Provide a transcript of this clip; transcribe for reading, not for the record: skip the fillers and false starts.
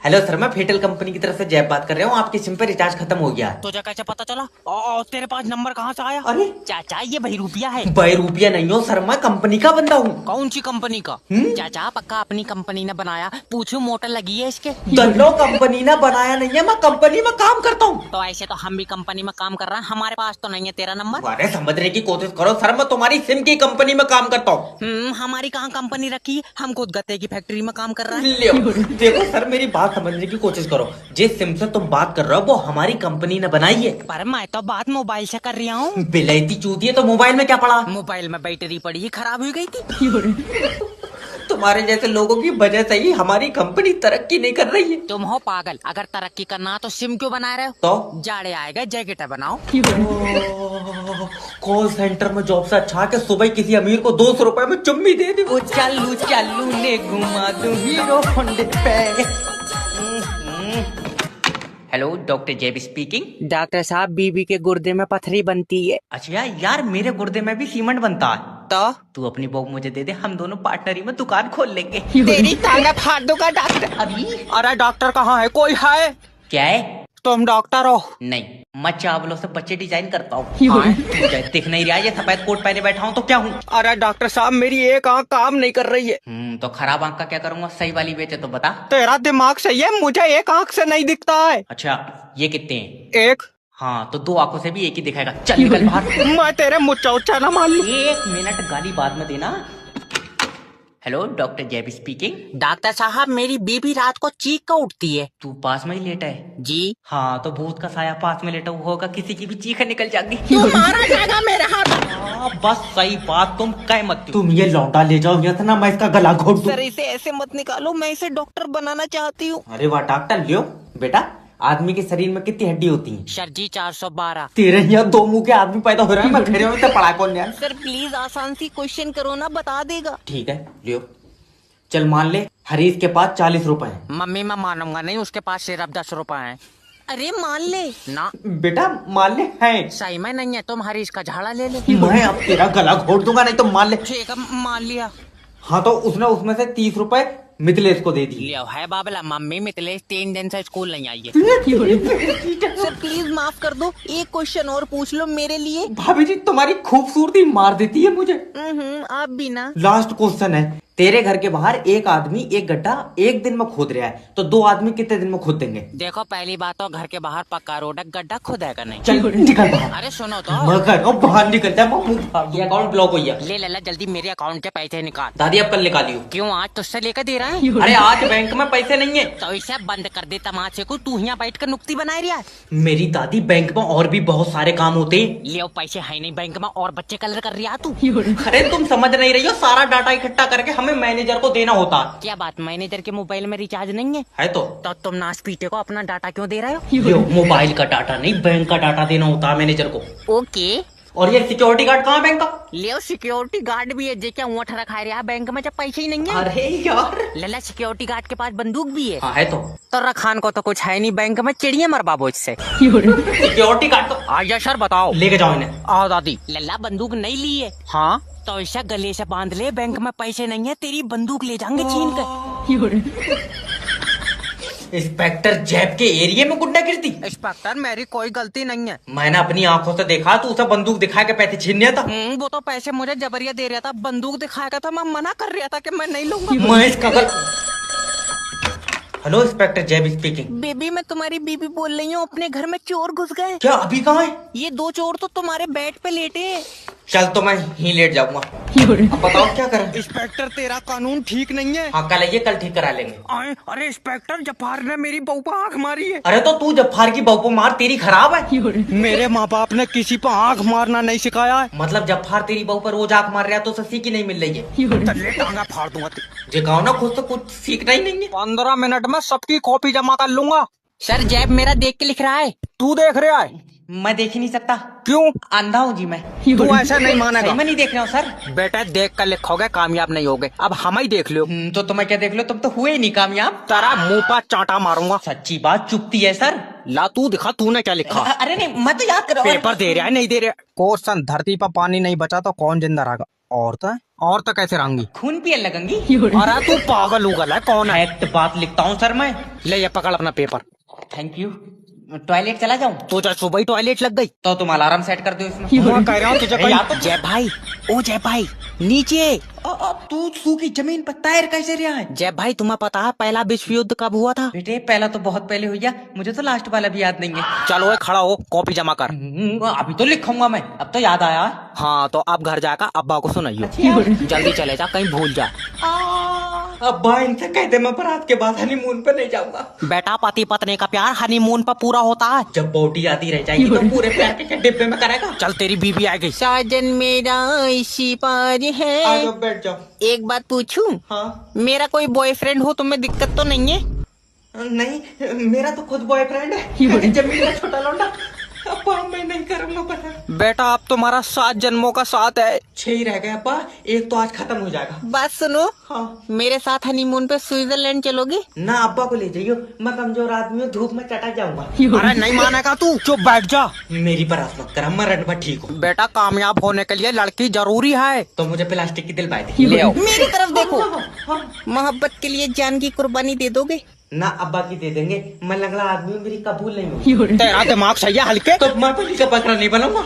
Hello sir, मैं फेटल company की तरफ से जैब बात कर रहा हूँ। आपकी सिम पे रिचार्ज खत्म हो गया है। तुझे कैसे पता चला? तेरे पास नंबर कहाँ से आया? अरे चाचा ये भाई रुपया है। भाई रुपया नहीं हो सर, मैं कंपनी का बंदा हूँ। कौन सी कंपनी का? चाचा पक्का अपनी कंपनी ने बनाया। पूछो मोटर लगी है इसके। दल्लो कंपनी ने बनाया नहीं है, मैं कंपनी में काम करता हूँ। तो ऐसे तो हम भी कंपनी में काम कर रहे हैं, हमारे पास तो नहीं है तेरा नंबर। अरे समझने की कोशिश करो सर, मैं तुम्हारी सिम की कंपनी में काम करता हूँ। हमारी कहाँ कंपनी रखी है? हम खुद गत्ते की फैक्ट्री में काम कर रहे हैं। लियो, देखो सर मेरी बात समझने की कोशिश करो। जिस सिम से तुम बात कर रहे हो वो हमारी कंपनी ने बनाई है। पर मैं तो बात मोबाइल से कर रहा हूँ। बिलैती चूती है तो मोबाइल में क्या पड़ा? मोबाइल में बैटरी पड़ी खराब हो गई थी। तुम्हारे जैसे लोगों की वजह से ही हमारी कंपनी तरक्की नहीं कर रही है। तुम हो पागल, अगर तरक्की करना तो सिम क्यों बना रहे हो? तो जाड़े आएगा जैकेट बनाओ। कॉल सेंटर में जॉब से अच्छा के सुबह किसी अमीर को 200 रुपए में चुम्मी दे दी। चालू चालू ने घुमा दूं हीरो होंडे पे। हेलो, डॉक्टर जेब स्पीकिंग। डॉक्टर साहब बीबी के गुर्दे में पथरी बनती है। अच्छा यार, मेरे गुर्दे में भी सीमेंट बनता है। तो तू अपनी बहू मुझे दे दे, हम दोनों पार्टनरी में दुकान खोल लेंगे। तेरी टांगे फाड़ दूंगा डॉक्टर। अरे डॉक्टर कहाँ है? कोई है? क्या है? तुम डॉक्टर हो? नहीं, मैं चावलों से बच्चे डिजाइन करता हूँ। दिख नहीं रहा, ये सफेद कोट पहने बैठा हूँ तो क्या हूँ? अरे डॉक्टर साहब मेरी एक आंख काम नहीं कर रही है। तो खराब आंख का क्या करूंगा? सही वाली बेचे तो बता। तेरा दिमाग सही है, मुझे एक आंख से नहीं दिखता है। अच्छा, ये कितने हैं? एक। हाँ तो 2 आंखों से भी एक ही दिखाएगा। चल निकल बाहर। मैं तेरे मुच्चा उच्चा ना मान लूं। 1 मिनट गाली बाद में देना। हेलो, डॉक्टर जेब स्पीकिंग। डॉक्टर साहब मेरी बीबी रात को चीख कर उठती है। तू पास में ही लेटा है? जी। हाँ तो भूत का साया पास में लेटा हुआ होगा, किसी की भी चीख निकल जाएगी। तू मारा जाएगा मेरे हाथ। बस सही बात, तुम कह मत। तुम ये लौटा ले जाओ या ना मैं इसका गला घोट दूं। सर इसे ऐसे मत निकालो, मैं इसे डॉक्टर बनाना चाहती हूँ। अरे वाह डॉक्टर, लियो बेटा। आदमी के शरीर में कितनी हड्डी होती है? सर जी 412। तेरे यहाँ 2 मुंह के आदमी पैदा हो रहे हैं, मैं फिर से पढ़ा कौन यार? सर प्लीज आसान सी क्वेश्चन करो ना, बता देगा। ठीक है लियो। चल मान ले हरीश के पास 40 रुपए हैं। मम्मी मैं मानूंगा नहीं, उसके पास सिर्फ 10 रुपए हैं। अरे मान ले ना। बेटा मान ले है। सही में नहीं है, तुम हरीश का झाड़ा ले ले। मैं अब तेरा गला घोट दूंगा, नहीं तो मान ले। ठीक है मान लिया। हाँ तो उसने उसमें से 30 रुपए मिथिलेश को दे दी। लियो है बाबला, मम्मी मिथिलेश 3 दिन से स्कूल नहीं आई है। सर प्लीज माफ कर दो, एक क्वेश्चन और पूछ लो मेरे लिए। भाभी जी तुम्हारी खूबसूरती मार देती है मुझे। आप भी ना। लास्ट क्वेश्चन है, तेरे घर के बाहर एक आदमी एक गड्ढा 1 दिन में खोद रहा है, तो 2 आदमी कितने दिन में खोद देंगे? देखो पहली बात तो घर के बाहर पक्का रोड है, गड्ढा खुदेगा नहीं। चल निकल बाहर। अरे सुनो तो। मैं कह रहा हूँ बाहर निकल जा, ये अकाउंट ब्लॉक हो गया। ले लला जल्दी मेरे अकाउंट से पैसे निकाल। दादी अब कल निकालियो। क्यों आज तुझसे लेकर दे रहा है? अरे आज बैंक में पैसे नहीं है। तो इसे बंद कर दे तमाशे को, तू यहाँ बैठ कर नुक्ती बना रहा है। मेरी दादी, बैंक में और भी बहुत सारे काम होते हैं। ले पैसे है नहीं बैंक में और बच्चे कलर कर रहा तू। अरे तुम समझ नहीं रही हो, सारा डाटा इकट्ठा करके हमें मैनेजर को देना होता। क्या बात, मैनेजर के मोबाइल में रिचार्ज नहीं है? तो तुम नाश पीटे को अपना डाटा क्यों दे रहे हो? यो, मोबाइल का डाटा नहीं, बैंक का डाटा देना होता है मैनेजर को। ओके। और ये सिक्योरिटी गार्ड कहाँ है बैंक का? ले सिक्योरिटी गार्ड भी है, जे क्या ऊँट रखा है बैंक में जब पैसे ही नहीं है। अरे यार लला सिक्योरिटी गार्ड के पास बंदूक भी है। हाँ है तो रखान को तो कुछ है नहीं बैंक में, चिड़िया मर बाबू इससे। सिक्योरिटी गार्ड तो आजा सर बताओ। लेके जाओ इन्हें। आओ दादी। लल्ला बंदूक नहीं ली है? हाँ। तो ऐसा गले से बांध ले, बैंक में पैसे नहीं है, तेरी बंदूक ले जाएंगे छीन कर। इंस्पेक्टर जैब के एरिया में गुंडागिर्दी? इंस्पेक्टर मेरी कोई गलती नहीं है। मैंने अपनी आंखों से देखा, तू उसे बंदूक दिखा के पैसे छीनने था। वो तो पैसे मुझे जबरिया दे रहा था, बंदूक दिखाएगा था, मैं मना कर रहा था कि मैं नहीं लूंगा। मैं इसका हेलो इंस्पेक्टर जैब स्पीकिंग। बेबी मैं तुम्हारी बीबी बोल रही हूँ, अपने घर में चोर घुस गए। क्या अभी कहाँ है? ये 2 चोर तो तुम्हारे बेड पे लेटे हैं। चल तो मैं ही लेट जाऊंगा। अब बताओ क्या करें? इंस्पेक्टर तेरा कानून ठीक नहीं है। हाँ कल आइए, कल ठीक करा लेंगे। अरे इंस्पेक्टर जफार ने मेरी बहू पर आंख मारी है। अरे तो तू जफार की बहू को मार, तेरी खराब है। मेरे माँ बाप ने किसी पर आंख मारना नहीं सिखाया है। मतलब जफार तेरी बहू पर रोज आंख मार रहा है तो उसे सीख ही नहीं मिल रही है। टांगा फाड़ दूंगा। जे कहो ना, खुद से कुछ सीखना ही नहीं है। 15 मिनट में सबकी कॉपी जमा कर लूंगा। सर जैब मेरा देख के लिख रहा है। तू देख रहा है? मैं देख ही नहीं सकता। क्यों? अंधा हूँ जी मैं। तू ऐसा नहीं मानेगा। सही में नहीं देख रहा हूँ सर। बेटा देख कर लिखोगे कामयाब नहीं होगे, अब हम ही देख लो। तो तुम्हें क्या देख लो, तुम तो हुए ही नहीं कामयाब। तेरा मुंह पर चांटा मारूंगा। सच्ची बात चुपती है सर। ला तू दिखा, तूने क्या लिखा? अरे नहीं, मैं तो याद कर रहा हूँ। पेपर दे रहा है नहीं दे रहा। क्वेश्चन, धरती पर पानी नहीं बचा तो कौन जिंदा रहेगा? औरतें कैसे रहेंगी? खून पिए लगेंगी। अरे तू पागल उगल है, कौन है? फैक्ट बात लिखता हूँ सर मैं। ले ये पकड़ अपना पेपर। Thank you. टॉयलेट चला जाऊं? तुझे सुबह ही टॉयलेट लग गई? तो तुम अलार्म सेट कर दो इसमें। मैं कह रहा हूँ तुझे या कोई। जय भाई, ओ जय भाई, नीचे। तू सूखी जमीन पर तैर कैसे रहा है? जय भाई, तुम्हें पता है पहला विश्व युद्ध कब हुआ था? बेटे पहला तो बहुत पहले हो गया, मुझे तो लास्ट वाला भी याद नहीं है। चलो ओए, खड़ा हो, कॉपी जमा कर। अभी तो लिखूंगा मैं, अब तो याद आया। हाँ तो अब घर जाकर अब्बा को सुनाइयो। जल्दी चले जा, कहीं भूल जा। अब्बा इनसे कह दे मैं बारात के बाद हनीमून पे नहीं जाऊंगा। बेटा पति पत्नी का प्यार हनीमून पर पूरा होता है। जब बॉडी आती रह जाएगी तो पूरे प्यार के डिब्बे में करेगा। चल तेरी बीबी आ गई। साजन मेरा इसी पार है। आ जाओ, बैठ जाओ। एक बात पूछूं? हाँ। मेरा कोई बॉयफ्रेंड हो तुम्हें दिक्कत तो नहीं है? नहीं, मेरा तो खुद बॉयफ्रेंड है। जमीन का छोटा लौंडा। अब्बा मैं नहीं करूंगा पता। बेटा अब तुम्हारा 7 जन्मों का साथ है। 6 ही रह गए अब्बा, एक तो आज खत्म हो जाएगा। बात सुनो। हाँ। मेरे साथ हनीमून पे स्विट्जरलैंड चलोगी? ना अब्बा को ले जाइयो, मैं कमजोर आदमी हूँ, धूप में चटा जाऊंगा। अरे नहीं मानेगा तू, चुप बैठ जा। मेरी बरात मत कर, मैं रन पर ठीक हूँ। बेटा कामयाब होने के लिए लड़की जरूरी है। तो मुझे प्लास्टिक की दिलवाई दे। ले आओ। मेरी तरफ देखो। हाँ। मोहब्बत के लिए जान की कुर्बानी दे दोगे? ना अब्बा की दे देंगे, मैं लंगड़ा आदमी हूँ, मेरी कबूल नहीं होगी। तेरा दिमाग सही है हल्के। तो मैं पुलिस का पकड़ा नहीं बनूंगा।